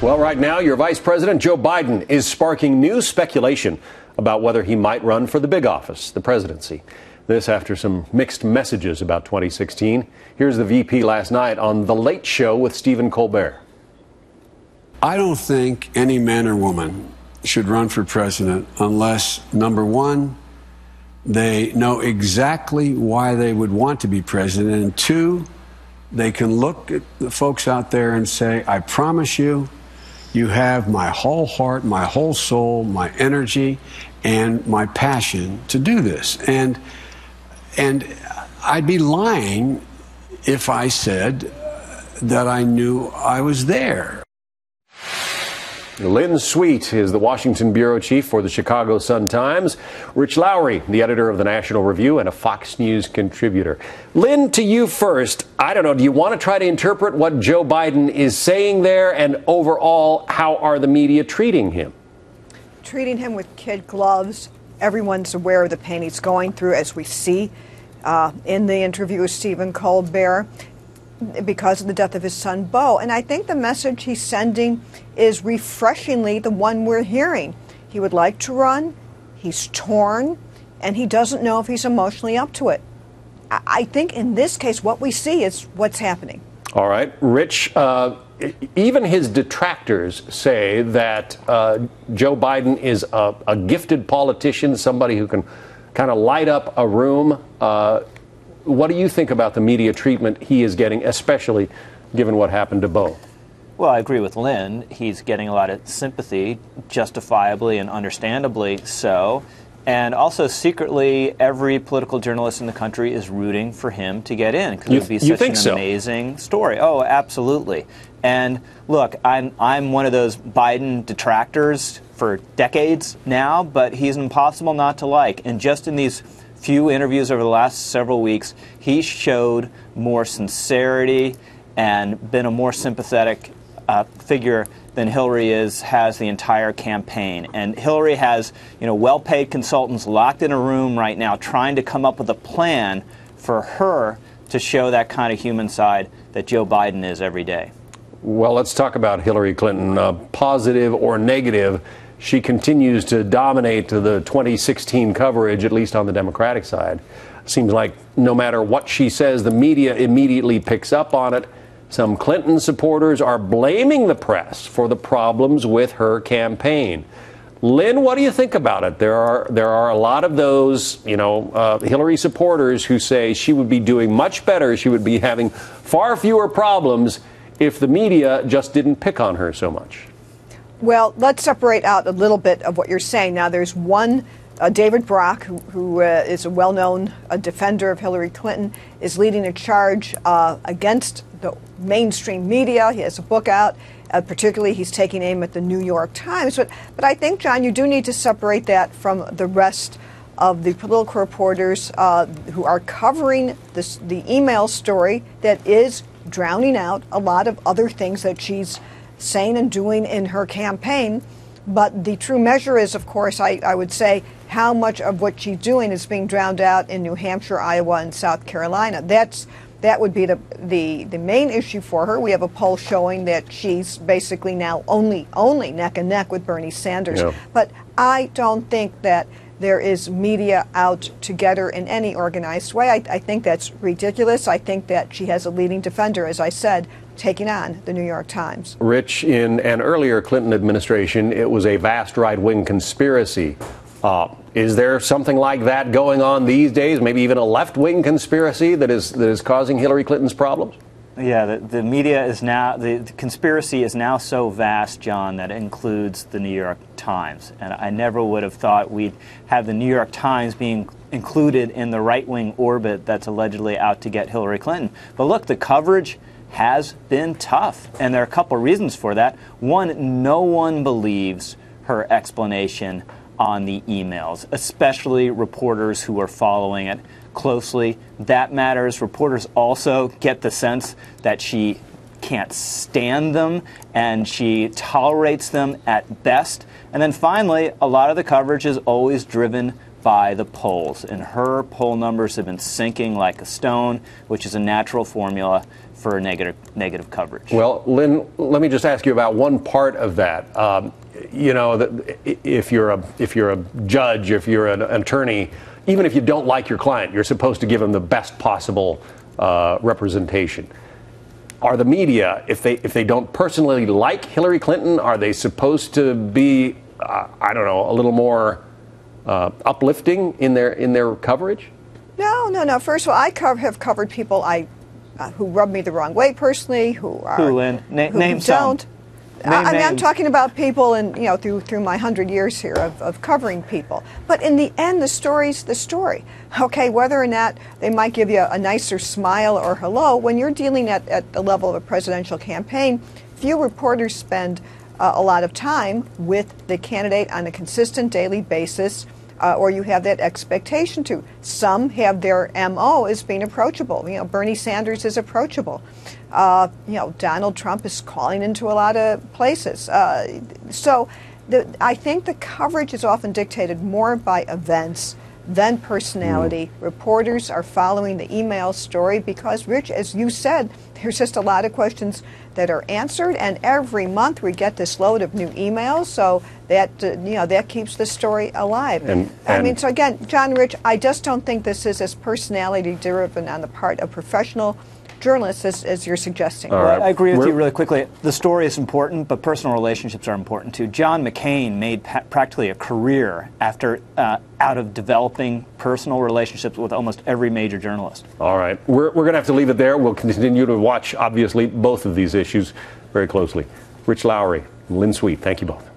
Well, right now, your Vice President, Joe Biden, is sparking new speculation about whether he might run for the big office, the presidency. This after some mixed messages about 2016. Here's the VP last night on The Late Show with Stephen Colbert. I don't think any man or woman should run for president unless, number one, they know exactly why they would want to be president, and two, they can look at the folks out there and say, I promise you, you have my whole heart, my whole soul, my energy, and my passion to do this. And I'd be lying if I said that I knew I was there. Lynn Sweet is the Washington bureau chief for the Chicago Sun-Times. Rich Lowry, the editor of the National Review and a Fox News contributor. Lynn, to you first. I don't know, do you want to try to interpret what Joe Biden is saying there? And overall, how are the media treating him? Treating him with kid gloves. Everyone's aware of the pain he's going through, as we see in the interview with Stephen Colbert, because of the death of his son, Beau. And I think the message he's sending is refreshingly the one we're hearing. He would like to run, he's torn, and he doesn't know if he's emotionally up to it. I think in this case, what we see is what's happening. All right. Rich, even his detractors say that Joe Biden is a gifted politician, somebody who can kind of light up a room. What do you think about the media treatment he is getting, especially given what happened to Beau? Well, I agree with Lynn. He's getting a lot of sympathy, justifiably and understandably so. And also, secretly, every political journalist in the country is rooting for him to get in, because it would be such an amazing story. Oh, absolutely. And look, I'm one of those Biden detractors for decades now, but he's impossible not to like. And just in these few interviews over the last several weeks, he showed more sincerity and been a more sympathetic figure than Hillary has the entire campaign. And Hillary has, well-paid consultants locked in a room right now trying to come up with a plan for her to show that kind of human side that Joe Biden is every day. Well, let's talk about Hillary Clinton. Positive or negative, she continues to dominate the 2016 coverage, at least on the Democratic side. Seems like no matter what she says, the media immediately picks up on it. Some Clinton supporters are blaming the press for the problems with her campaign. Lynn, what do you think about it? There are a lot of those, Hillary supporters who say she would be doing much better. She would be having far fewer problems if the media just didn't pick on her so much. Well, let's separate out a little bit of what you're saying. Now, there's one, David Brock, who is a well-known defender of Hillary Clinton, is leading a charge against the mainstream media. He has a book out. Particularly, he's taking aim at the New York Times. But I think, John, you do need to separate that from the rest of the political reporters who are covering the email story that is drowning out a lot of other things that she's saying and doing in her campaign. But the true measure is, of course, I would say, how much of what she's doing is being drowned out in New Hampshire, Iowa, and South Carolina. That would be the main issue for her. We have a poll showing that she's basically now only neck and neck with Bernie Sanders. Yeah. But I don't think that there is media out to get her in any organized way. I think that's ridiculous. I think that she has a leading defender, as I said, taking on the New York Times. Rich, in an earlier Clinton administration, it was a vast right-wing conspiracy. Is there something like that going on these days? Maybe even a left-wing conspiracy that is causing Hillary Clinton's problems? Yeah, the media is now, the conspiracy is now so vast, John, that it includes the New York Times. And I never would have thought we'd have the New York Times being included in the right-wing orbit that's allegedly out to get Hillary Clinton. But look, the coverage has been tough, and there are a couple of reasons for that. One, no one believes her explanation on the emails, especially reporters who are following it closely. That matters. Reporters also get the sense that she can't stand them and she tolerates them at best. And then finally, a lot of the coverage is always driven by the polls, and her poll numbers have been sinking like a stone, which is a natural formula for negative coverage. Well, Lynn, let me just ask you about one part of that. You know, if you're a judge, if you're an attorney, even if you don't like your client, you're supposed to give them the best possible representation. Are the media, if they don't personally like Hillary Clinton, are they supposed to be, I don't know, a little more uplifting in their coverage? No. First of all, I have covered people who rub me the wrong way personally, who Lynn? Name don't. some. I'm talking about people, and through my 100 years here of covering people. But in the end, the story's the story. Okay, whether or not they might give you a nicer smile or hello, when you're dealing at the level of a presidential campaign, few reporters spend a lot of time with the candidate on a consistent daily basis. Or you have that expectation to. Some have their MO as being approachable. Bernie Sanders is approachable. Donald Trump is calling into a lot of places. So I think the coverage is often dictated more by events than personality. Reporters are following the email story because, Rich, as you said, there's just a lot of questions that are answered, and every month we get this load of new emails, so that keeps the story alive. So again, John, Rich, I just don't think this is as personality driven on the part of professional journalists as you're suggesting. Right. I agree with you really quickly. The story is important, but personal relationships are important too. John McCain made practically a career out of developing personal relationships with almost every major journalist. All right. We're going to have to leave it there. We'll continue to watch, obviously, both of these issues very closely. Rich Lowry, Lynn Sweet, thank you both.